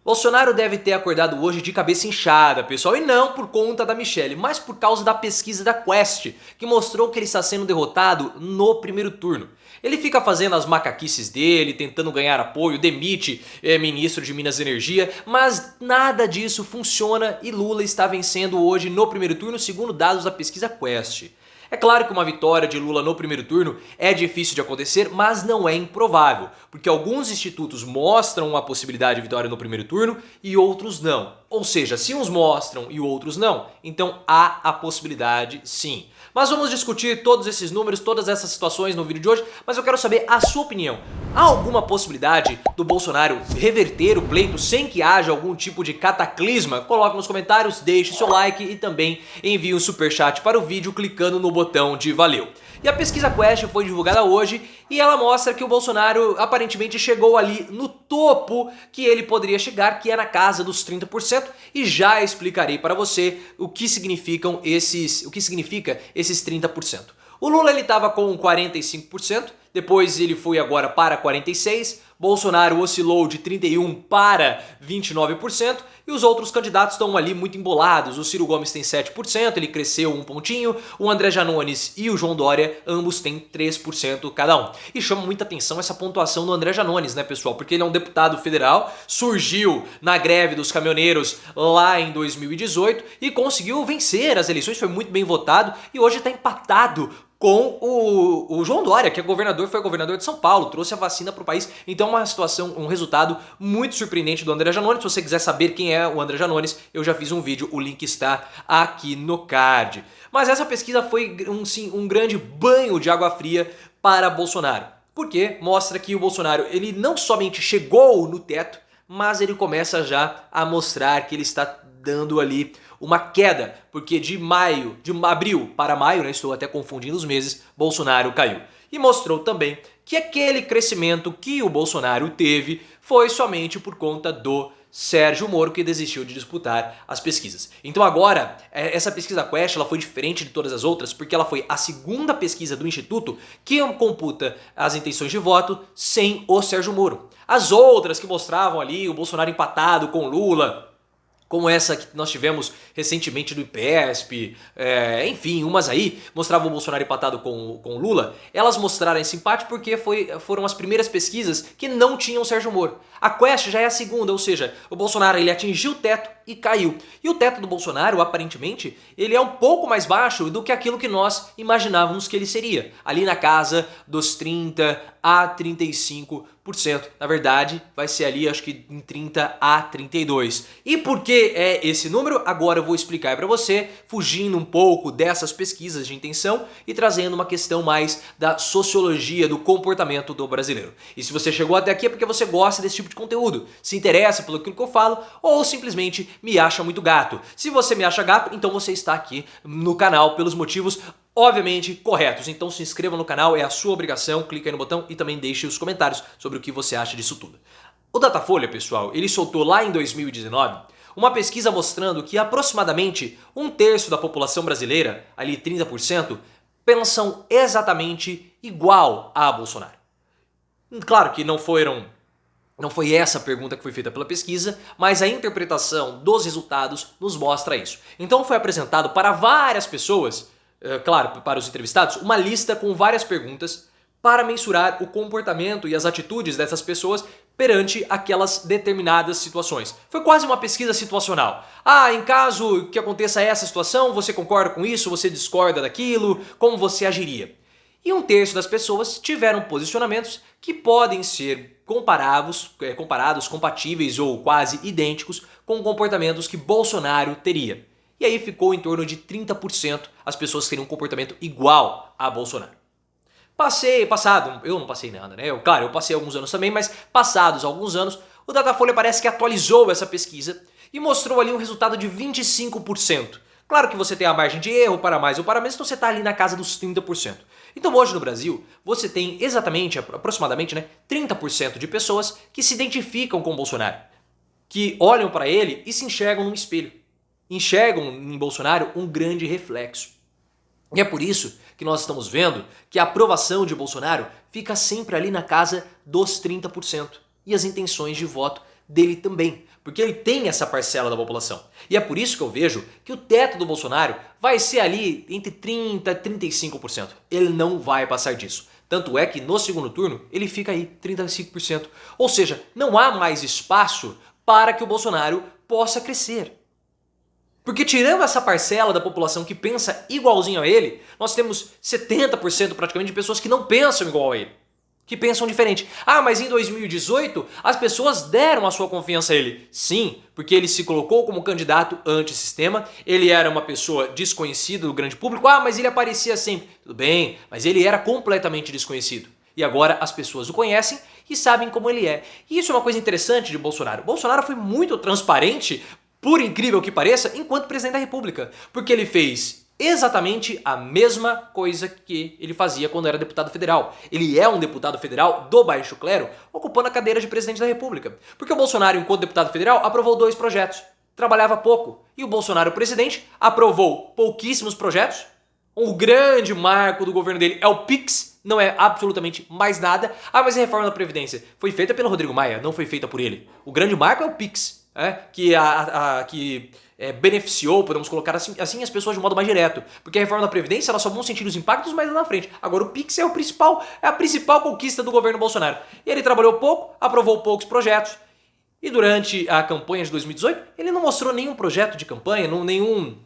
Bolsonaro deve ter acordado hoje de cabeça inchada, pessoal, e não por conta da Michelle, mas por causa da pesquisa da Quest, que mostrou que ele está sendo derrotado no primeiro turno. Ele fica fazendo as macaquices dele, tentando ganhar apoio, demite ministro de Minas e Energia, mas nada disso funciona e Lula está vencendo hoje no primeiro turno, segundo dados da pesquisa Quest. É claro que uma vitória de Lula no primeiro turno é difícil de acontecer, mas não é improvável, porque alguns institutos mostram uma possibilidade de vitória no primeiro turno e outros não. Ou seja, se uns mostram e outros não, então há a possibilidade sim. Mas vamos discutir todos esses números, todas essas situações no vídeo de hoje, mas eu quero saber a sua opinião. Há alguma possibilidade do Bolsonaro reverter o pleito sem que haja algum tipo de cataclisma? Coloque nos comentários, deixe seu like e também envie um superchat para o vídeo clicando no botão de valeu. E a pesquisa Quest foi divulgada hoje e ela mostra que o Bolsonaro aparentemente chegou ali no topo que ele poderia chegar, que é na casa dos 30%, e já explicarei para você o que significa esses 30%. O Lula ele estava com 45%, depois ele foi agora para 46%, Bolsonaro oscilou de 31% para 29% e os outros candidatos estão ali muito embolados. O Ciro Gomes tem 7%, ele cresceu um pontinho, o André Janones e o João Dória ambos têm 3% cada um. E chama muita atenção essa pontuação do André Janones, né, pessoal? Porque ele é um deputado federal, surgiu na greve dos caminhoneiros lá em 2018 e conseguiu vencer as eleições, foi muito bem votado e hoje está empatado com o João Dória, que foi governador de São Paulo, trouxe a vacina para o país. Então uma situação, um resultado muito surpreendente do André Janones. Se você quiser saber quem é o André Janones, eu já fiz um vídeo, o link está aqui no card. Mas essa pesquisa foi um grande banho de água fria para Bolsonaro. Porque mostra que o Bolsonaro ele não somente chegou no teto, mas ele começa já a mostrar que ele está dando ali uma queda, porque de abril para maio, né, estou até confundindo os meses, Bolsonaro caiu. E mostrou também que aquele crescimento que o Bolsonaro teve foi somente por conta do Sérgio Moro, que desistiu de disputar as pesquisas. Então agora, essa pesquisa Quest ela foi diferente de todas as outras, porque ela foi a segunda pesquisa do Instituto que computa as intenções de voto sem o Sérgio Moro. As outras que mostravam ali o Bolsonaro empatado com Lula, como essa que nós tivemos recentemente do IPESP, enfim, umas aí mostravam o Bolsonaro empatado com Lula, elas mostraram esse empate porque foram as primeiras pesquisas que não tinham o Sérgio Moro. A Quest já é a segunda, ou seja, o Bolsonaro ele atingiu o teto e caiu. E o teto do Bolsonaro, aparentemente, ele é um pouco mais baixo do que aquilo que nós imaginávamos que ele seria. Ali na casa dos 30 a 35%. Na verdade, vai ser ali, acho que em 30 a 32. E por que é esse número? Agora eu vou explicar para você, fugindo um pouco dessas pesquisas de intenção e trazendo uma questão mais da sociologia, do comportamento do brasileiro. E se você chegou até aqui é porque você gosta desse tipo de conteúdo, se interessa pelo que eu falo ou simplesmente me acha muito gato. Se você me acha gato, então você está aqui no canal pelos motivos obviamente corretos. Então se inscreva no canal, é a sua obrigação, clica aí no botão e também deixe os comentários sobre o que você acha disso tudo. O Datafolha, pessoal, ele soltou lá em 2019 uma pesquisa mostrando que aproximadamente um terço da população brasileira, ali 30%, pensam exatamente igual a Bolsonaro. Claro que não foi essa a pergunta que foi feita pela pesquisa, mas a interpretação dos resultados nos mostra isso. Então foi apresentado para várias pessoas, claro, para os entrevistados, uma lista com várias perguntas para mensurar o comportamento e as atitudes dessas pessoas perante aquelas determinadas situações. Foi quase uma pesquisa situacional. Em caso que aconteça essa situação, você concorda com isso, você discorda daquilo, como você agiria? E um terço das pessoas tiveram posicionamentos que podem ser comparados, compatíveis ou quase idênticos com comportamentos que Bolsonaro teria. E aí ficou em torno de 30% as pessoas que teriam um comportamento igual a Bolsonaro. Eu não passei nada, né? Claro, eu passei alguns anos também, mas passados alguns anos, o Datafolha parece que atualizou essa pesquisa e mostrou ali um resultado de 25%. Claro que você tem a margem de erro para mais ou para menos, então você está ali na casa dos 30%. Então hoje no Brasil, você tem aproximadamente, 30% de pessoas que se identificam com o Bolsonaro, que olham para ele e se enxergam num espelho. Enxergam em Bolsonaro um grande reflexo. E é por isso que nós estamos vendo que a aprovação de Bolsonaro fica sempre ali na casa dos 30% e as intenções de voto dele também, porque ele tem essa parcela da população. E é por isso que eu vejo que o teto do Bolsonaro vai ser ali entre 30% e 35%. Ele não vai passar disso. Tanto é que no segundo turno ele fica aí 35%. Ou seja, não há mais espaço para que o Bolsonaro possa crescer. Porque tirando essa parcela da população que pensa igualzinho a ele, nós temos 70% praticamente de pessoas que não pensam igual a ele. Que pensam diferente. Ah, mas em 2018 as pessoas deram a sua confiança a ele. Sim, porque ele se colocou como candidato antissistema, ele era uma pessoa desconhecida do grande público. Ah, mas ele aparecia sempre. Tudo bem, mas ele era completamente desconhecido. E agora as pessoas o conhecem e sabem como ele é. E isso é uma coisa interessante de Bolsonaro. Bolsonaro foi muito transparente, por incrível que pareça, enquanto presidente da República. Porque ele fez exatamente a mesma coisa que ele fazia quando era deputado federal. Ele é um deputado federal do baixo clero, ocupando a cadeira de presidente da República. Porque o Bolsonaro, enquanto deputado federal, aprovou 2 projetos. Trabalhava pouco. E o Bolsonaro, presidente, aprovou pouquíssimos projetos. O grande marco do governo dele é o Pix, não é absolutamente mais nada. Ah, mas a reforma da Previdência foi feita pelo Rodrigo Maia, não foi feita por ele. O grande marco é o Pix, que beneficiou, podemos colocar assim, as pessoas de modo mais direto. Porque a reforma da Previdência, elas só vão sentir os impactos mais lá na frente. Agora o Pix é a principal conquista do governo Bolsonaro. E ele trabalhou pouco, aprovou poucos projetos. E durante a campanha de 2018, ele não mostrou nenhum projeto de campanha, nenhum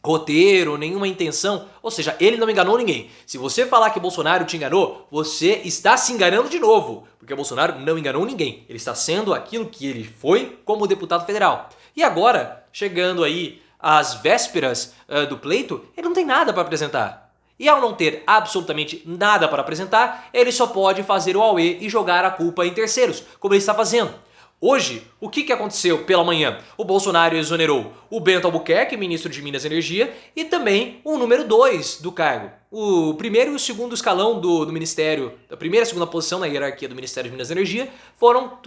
roteiro, nenhuma intenção, ou seja, ele não enganou ninguém. Se você falar que Bolsonaro te enganou, você está se enganando de novo, porque Bolsonaro não enganou ninguém. Ele está sendo aquilo que ele foi como deputado federal. E agora, chegando aí às vésperas do pleito, ele não tem nada para apresentar. E ao não ter absolutamente nada para apresentar, ele só pode fazer o auê e jogar a culpa em terceiros, como ele está fazendo. Hoje, o que aconteceu pela manhã? O Bolsonaro exonerou o Bento Albuquerque, ministro de Minas e Energia, e também o número 2 do cargo. O primeiro e o segundo escalão do ministério, a primeira e segunda posição na hierarquia do Ministério de Minas e Energia, foram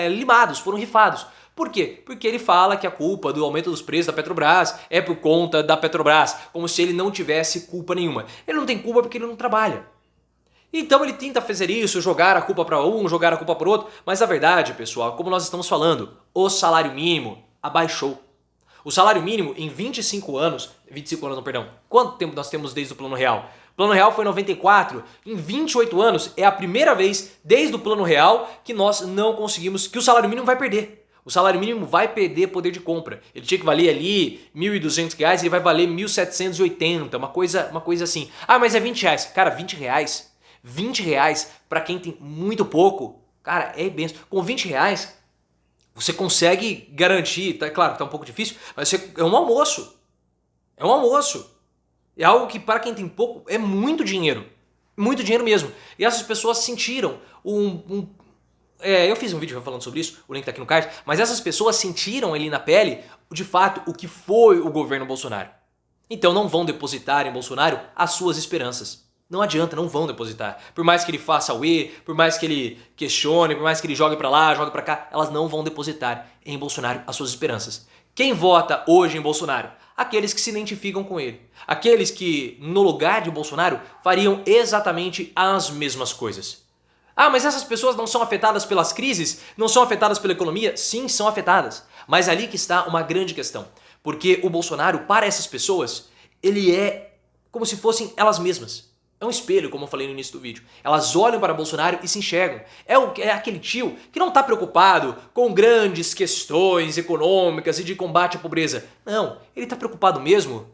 limados, foram rifados. Por quê? Porque ele fala que a culpa do aumento dos preços da Petrobras é por conta da Petrobras, como se ele não tivesse culpa nenhuma. Ele não tem culpa porque ele não trabalha. Então ele tenta fazer isso, jogar a culpa para um, jogar a culpa para outro, mas a verdade, pessoal, como nós estamos falando, o salário mínimo abaixou. O salário mínimo em 25 anos não, perdão, quanto tempo nós temos desde o Plano Real? O Plano Real foi em 94, em 28 anos é a primeira vez desde o Plano Real que nós não conseguimos, que o salário mínimo vai perder. O salário mínimo vai perder poder de compra. Ele tinha que valer ali R$ 1.200, ele vai valer 1.780, uma coisa assim. Ah, mas é R$ 20. Cara, R$ 20 para quem tem muito pouco, cara, é benção. Com R$ 20 você consegue garantir, tá claro que tá um pouco difícil, mas é um almoço. É um almoço. É algo que para quem tem pouco é muito dinheiro. Muito dinheiro mesmo. E essas pessoas sentiram eu fiz um vídeo falando sobre isso, o link tá aqui no card, mas essas pessoas sentiram ali na pele, de fato, o que foi o governo Bolsonaro. Então não vão depositar em Bolsonaro as suas esperanças. Não adianta, não vão depositar. Por mais que ele faça o E, por mais que ele questione, por mais que ele jogue pra lá, jogue pra cá, elas não vão depositar em Bolsonaro as suas esperanças. Quem vota hoje em Bolsonaro? Aqueles que se identificam com ele. Aqueles que, no lugar de Bolsonaro, fariam exatamente as mesmas coisas. Ah, mas essas pessoas não são afetadas pelas crises? Não são afetadas pela economia? Sim, são afetadas. Mas ali que está uma grande questão. Porque o Bolsonaro, para essas pessoas, ele é como se fossem elas mesmas. É um espelho, como eu falei no início do vídeo. Elas olham para Bolsonaro e se enxergam. É aquele tio que não está preocupado com grandes questões econômicas e de combate à pobreza. Não, ele está preocupado mesmo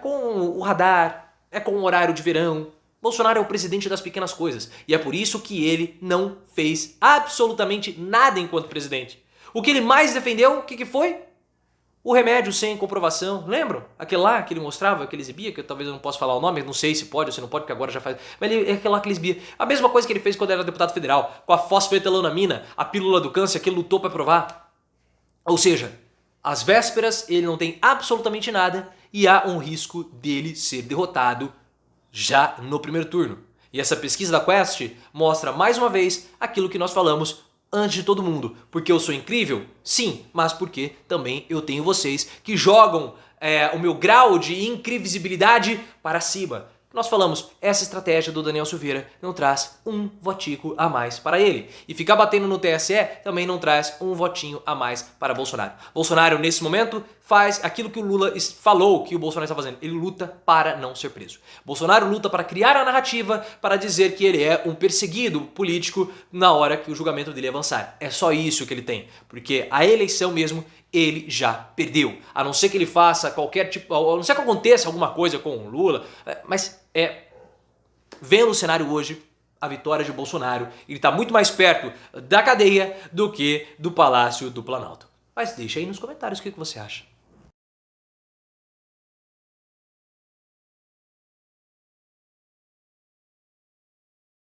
com o radar, com o horário de verão. Bolsonaro é o presidente das pequenas coisas. E é por isso que ele não fez absolutamente nada enquanto presidente. O que ele mais defendeu, o que foi? O remédio sem comprovação, lembram? Aquele lá que ele mostrava, que ele exibia, que talvez eu não possa falar o nome, não sei se pode ou se não pode, porque agora já faz. Mas é aquele lá que ele exibia. A mesma coisa que ele fez quando era deputado federal, com a fosfetalonamina, a pílula do câncer que ele lutou para provar. Ou seja, às vésperas ele não tem absolutamente nada e há um risco dele ser derrotado já no primeiro turno. E essa pesquisa da Quest mostra mais uma vez aquilo que nós falamos antes de todo mundo. Porque eu sou incrível? Sim, mas porque também eu tenho vocês que jogam o meu grau de incrivisibilidade para cima. Nós falamos, essa estratégia do Daniel Silveira não traz um votico a mais para ele. E ficar batendo no TSE também não traz um votinho a mais para Bolsonaro. Bolsonaro, nesse momento, faz aquilo que o Lula falou que o Bolsonaro está fazendo. Ele luta para não ser preso. Bolsonaro luta para criar a narrativa para dizer que ele é um perseguido político na hora que o julgamento dele avançar. É só isso que ele tem. Porque a eleição mesmo ele já perdeu. A não ser que ele faça qualquer tipo, a não ser que aconteça alguma coisa com o Lula, mas vendo o cenário hoje, a vitória de Bolsonaro, ele está muito mais perto da cadeia do que do Palácio do Planalto. Mas deixa aí nos comentários o que você acha.